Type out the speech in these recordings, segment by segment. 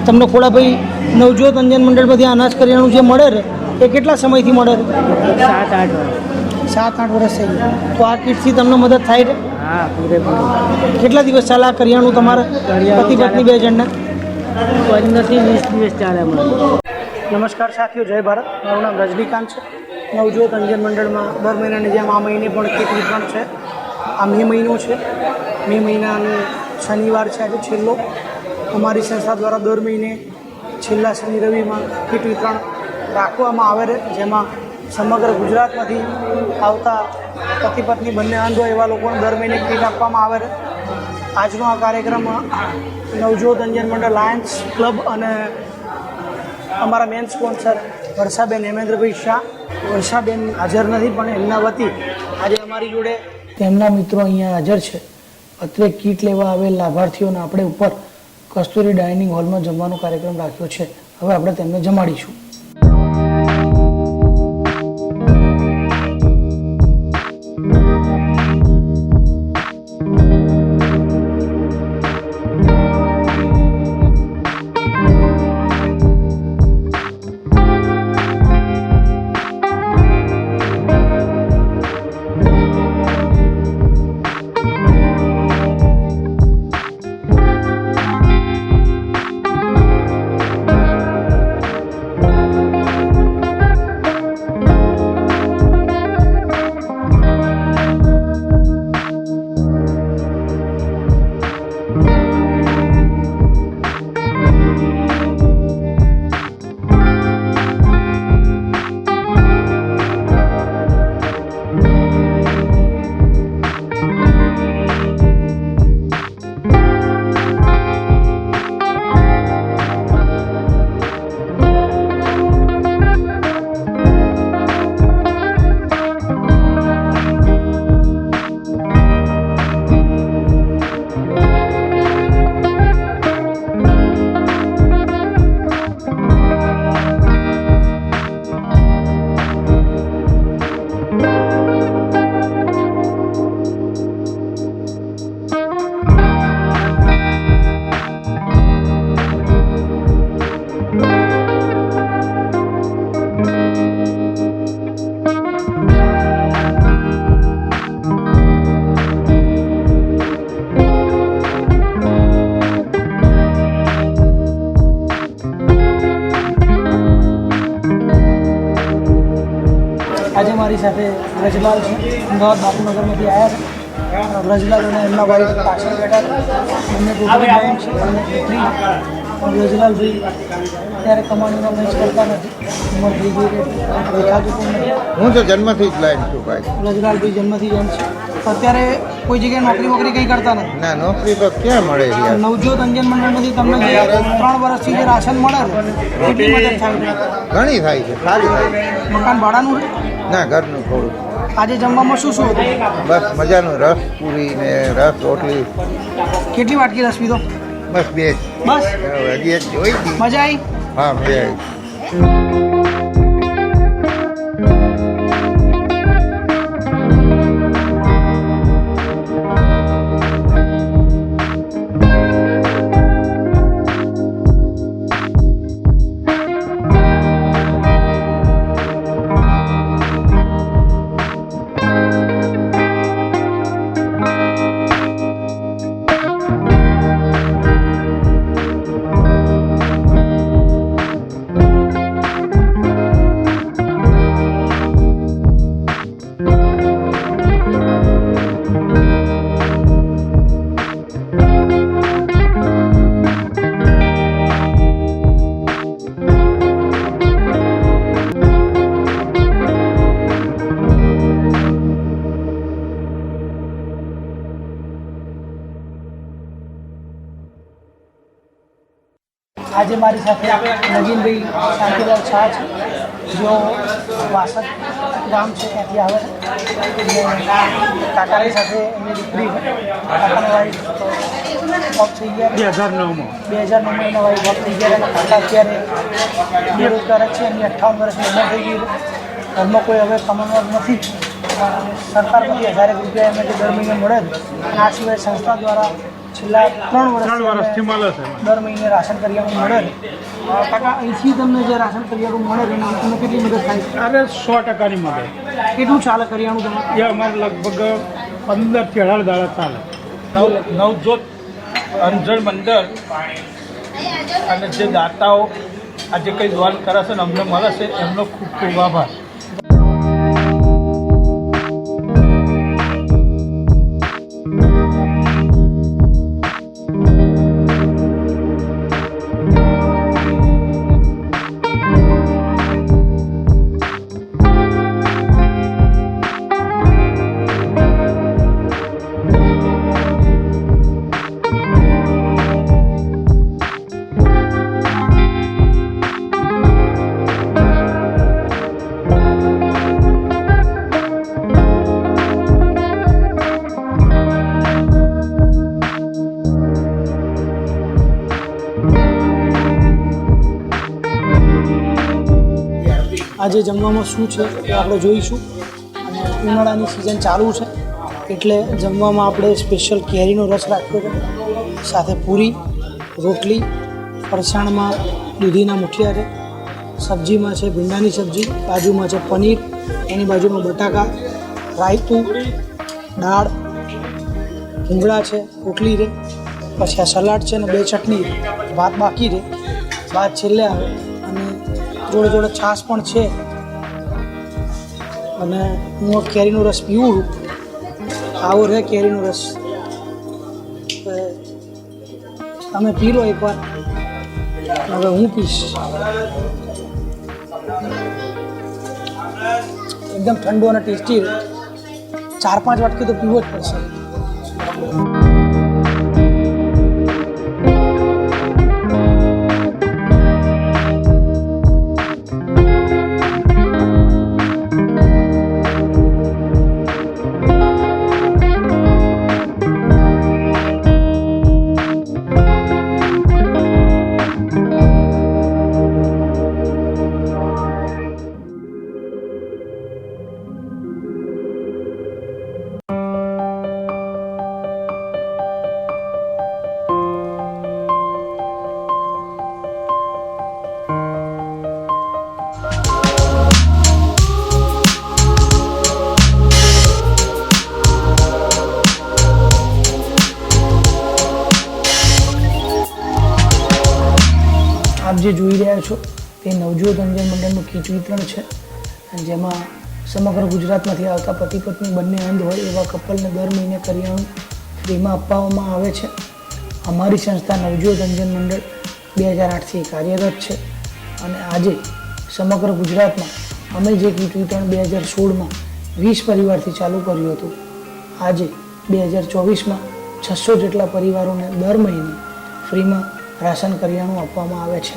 તમને ખોડાભાઈ નવજોત અંજન મંડળમાંથી અનાજ કરિયાણું જે મળે છે એ કેટલા સમયથી મળે છે? 7-8 વર્ષ. 7-8 વર્ષ થઈ ગયા. તો આ કીટથી તમને મદદ થાય છે? હા, પૂરેપૂરું. કેટલા દિવસ ચાલે આ કરિયાણું તમારે પતિ પત્ની 2 જણને? 15 થી 20 દિવસ ચાલે અમારે. નમસ્કાર સાથીઓ, જય ભારત. મારું નામ રજનીકાંત છે. નવજોત અંજન મંડળમાં દર મહિનાની જેમ આ મહિને પણ કીટ વિતરણ છે. આ મે મહિનો છે. મે મહિનાનો શનિવાર છે આજે છેલ્લો. અમારી સંસ્થા દ્વારા દર મહિને છેલ્લા શનિ રવિમાં કીટ વિતરણ રાખવામાં આવે છે, જેમાં સમગ્ર ગુજરાતમાંથી આવતા પતિ પત્ની બંને અંધ હોય એવા લોકોને દર મહિને કીટ આપવામાં આવે છે. આજનો આ કાર્યક્રમ નવજોત અંજન મંડળ લાયન્સ ક્લબ અને અમારા મેન સ્પોન્સર વર્ષાબેન હેમેન્દ્રભાઈ શાહ, વર્ષાબેન હાજર નથી પણ એમના વતી આજે અમારી જોડે તેમના મિત્રો અહીંયા હાજર છે. અત્રે કીટ લેવા આવેલ લાભાર્થીઓને આપણે ઉપર કસ્તુરી ડાઇનિંગ હોલમાં જમવાનો કાર્યક્રમ રાખ્યો છે. હવે આપણે તેમને જમાડીશું. આજે મારી સાથે રજલાલ છે, અમદાવાદ બાપુનગરમાંથી આવ્યા છે. રજલાલ અને એમના ભાઈ પાછળ બેઠા છે. એમને ટોટલી બેન છે અને દીકરી. રજલાલભાઈ અત્યારે કમાણીનો મેચ કરતા નથી, ઉંમર થઈ ગઈ દેખાતું પણ નથી. હું તો જન્મથી જ લાઈન છું ભાઈ. રજલાલભાઈ જન્મથી જ એમ છે. અત્યારે કોઈ જગ્યાએ નોકરી વોકરી કંઈ કરતા નથી. ના, નોકરી તો ક્યાં મળે યાર. નવજોત અંજન મંડળમાંથી તમને જે 3 વર્ષથી જે રાશન મળે છે કેટલી મદદ થાય છે? ઘણી થાય છે, સારી થાય છે. મકાન ભાડાનું છે? ના, ઘરનું થોડું. આજે જમવામાં શું શું હતું? બસ મજાનું રસ પૂરી ને રસ રોટલી. કેટલી વાટકી રસ પીધો? બસ 2 જ. બસ હજી એક જોઈ હતી. મજા આવી? હા, મજા આવી. આજે મારી સાથે નગીનભાઈ શાંતિલાલ શાહ છે, જેઓ વાસદ ગામ છે ત્યાંથી આવે છે. કાકાની સાથે એમની દીકરી છે. કાકાની વાઈફ ઓફ થઈ ગયા 2009માં એમના વાઈફ ઓફ થઈ ગયા. કાકા અત્યારે બેરોજગાર જ છે. એમની 58 વર્ષની ઉંમર થઈ ગઈ છે. ઘરમાં કોઈ હવે કમાનવાર નથી. સરકારમાંથી 1000 રૂપિયા એમને જે દર મહિને મળે છે. અને આ સિવાય સંસ્થા દ્વારા છેલ્લા 3 વર્ષથી મળે છે દર મહિને રાશન કરિયાણું મળે છે. કાકા અહીંથી તમને જે રાશન કરિયાણું મળે છે એમાં તમને કેટલી મદદ થાય છે? અરે 100%ની મદદ. કેટલું ચાલે કરિયાણું તમારે? એ અમારે લગભગ 15 થી 18 દાડા ચાલે. નવજોત અંજણ મંડળ અને જે દાતાઓ આજે કંઈ દાન કરે છે ને અમને મળે છે એમનો ખૂબ ખૂબ આભાર. આજે જમવામાં શું છે એ આપણે જોઈશું. અને ઉનાળાની સિઝન ચાલુ છે એટલે જમવામાં આપણે સ્પેશિયલ કેરીનો રસ રાખ્યો છે, સાથે પૂરી, રોટલી, ફરસાણમાં દૂધીના મુઠિયા છે, સબ્જીમાં છે ભીંડાની સબ્જી, બાજુમાં છે પનીર, એની બાજુમાં બટાકા, રાયતું, દાળ, ભૂંગળા છે, રોટલી છે, પછી આ સલાડ છે અને 2 ચટણી, ભાત બાકી છે, ભાત છેલ્લે આવે અને જોડે જોડે છાશ પણ છે. અને હું કેરીનો રસ પીવું છું. આવો રહે કેરીનો રસ. તમે પી લો એકવાર, હવે હું પીશ. એકદમ ઠંડુ અને ટેસ્ટી. 4-5 વાટકી તો પીવો જ પડશે. આપ જે જોઈ રહ્યા છો તે નવજોત અંજન મંડળનું કીટ વિતરણ છે, જેમાં સમગ્ર ગુજરાતમાંથી આવતા પતિ પત્ની બંને અંધ હોય એવા કપલને દર મહિને કરિયાણું ફ્રીમાં આપવામાં આવે છે. અમારી સંસ્થા નવજોત અંજન મંડળ 2008થી કાર્યરત છે અને આજે સમગ્ર ગુજરાતમાં અમે જે કીટ વિતરણ 2016માં 20 પરિવારથી ચાલુ કર્યું હતું, આજે 2024માં 600 જેટલા પરિવારોને દર મહિને ફ્રીમાં રાશન કરિયાણું આપવામાં આવે છે.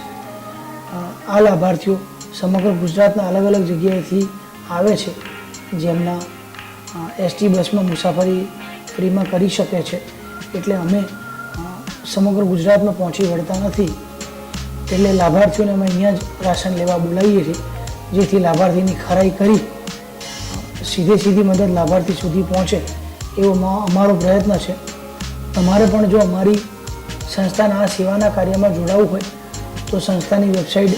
આ લાભાર્થીઓ સમગ્ર ગુજરાતના અલગ અલગ જગ્યાએથી આવે છે, જેમના એસટી બસમાં મુસાફરી ફ્રીમાં કરી શકે છે. એટલે અમે સમગ્ર ગુજરાતમાં પહોંચી વળતા નથી, એટલે લાભાર્થીઓને અમે અહીંયા જ રાશન લેવા બોલાવીએ છીએ, જેથી લાભાર્થીની ખરાઈ કરી સીધી મદદ લાભાર્થી સુધી પહોંચે એવો અમારો પ્રયત્ન છે. તમારે પણ જો અમારી સંસ્થાના આ સેવાના કાર્યમાં જોડાવવું હોય તો સંસ્થાની વેબસાઇટ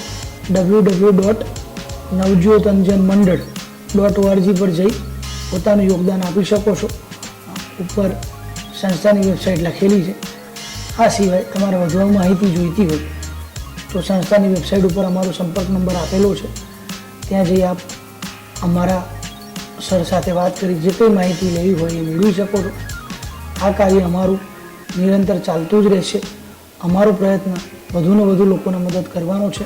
www.navjotanjanmandal.org પર જઈ પોતાનું યોગદાન આપી શકો છો. ઉપર સંસ્થાની વેબસાઇટ લખેલી છે. આ સિવાય તમારે વધુ માહિતી જોઈતી હોય તો સંસ્થાની વેબસાઇટ ઉપર અમારો સંપર્ક નંબર આપેલો છે, ત્યાં જઈ આપ અમારા સર સાથે વાત કરી જે કંઈ માહિતી લેવી હોય એ મેળવી શકો છો. આ કાર્ય અમારું નિરંતર ચાલતું જ રહેશે. અમારો પ્રયત્ન વધુને વધુ લોકોને મદદ કરવાનો છે.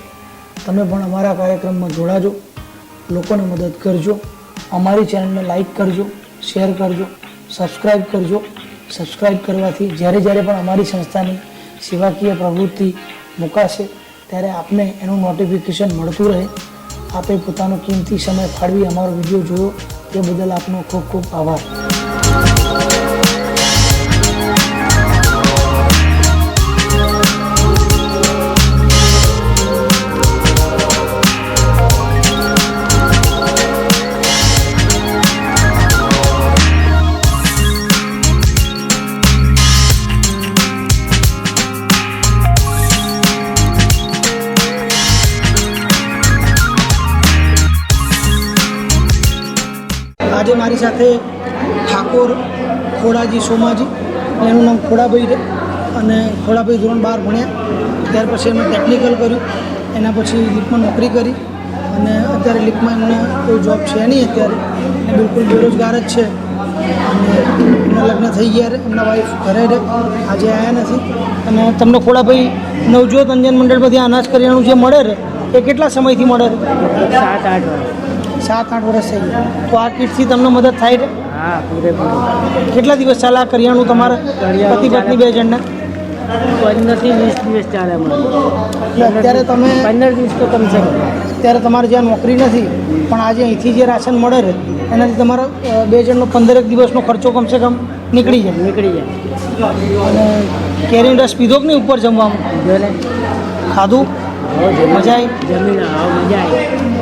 તમે પણ અમારા કાર્યક્રમમાં જોડાજો, લોકોને મદદ કરજો. અમારી ચેનલને લાઈક કરજો, શેર કરજો, સબસ્ક્રાઈબ કરજો. સબસ્ક્રાઈબ કરવાથી જ્યારે પણ અમારી સંસ્થાની સેવાકીય પ્રવૃત્તિ મુકાશે ત્યારે આપને એનું નોટિફિકેશન મળતું રહે. આપે પોતાનો કિંમતી સમય ફાળવી અમારો વિડીયો જોયો તે બદલ આપનો ખૂબ ખૂબ આભાર. આજે મારી સાથે ઠાકોર ખોડાજી સોમાજી, એનું નામ ખોડાભાઈ છે અને ખોડાભાઈ ધોરણ 12 ભણ્યા. ત્યાર પછી એમણે ટેકનિકલ કર્યું, એના પછી લીપમાં નોકરી કરી અને અત્યારે લીપમાં એમને કોઈ જોબ છે નહીં અત્યારે, એ બિલકુલ બેરોજગાર જ છે. અને એમના લગ્ન થઈ ગયા છે, એમના વાઈફ ઘરે છે, આજે આવ્યા નથી. અને તમને ખોડાભાઈ નવજોત અંજન મંડળમાંથી અનાજ કરિયાણું જે મળે છે એ કેટલા સમયથી મળે છે? 7-8 વર્ષ. 7-8 વર્ષ થઈ ગયા. તો આ કીટથી તમને મદદ થાય છે? હા, પૂરેપૂરું. કેટલા દિવસ ચાલે આ કરિયાણું તમારે પતિ પત્ની 2 જણને? 15 થી 20 દિવસ ચાલે અમારે. એટલે અત્યારે તમે 15 દિવસ તો કમસે કમ. અત્યારે તમારે જ્યાં નોકરી નથી પણ આજે અહીંથી જે રાશન મળે છે એનાથી તમારા 2 જણનો 15 દિવસનો ખર્ચો કમસે કમ નીકળી જાય. નીકળી જાય. અને કેરીનો રસ પીધો કે નહીં ઉપર જમવામાં? જો ને ખાધું? મજા મજા આવી? જમીન મજા આવી.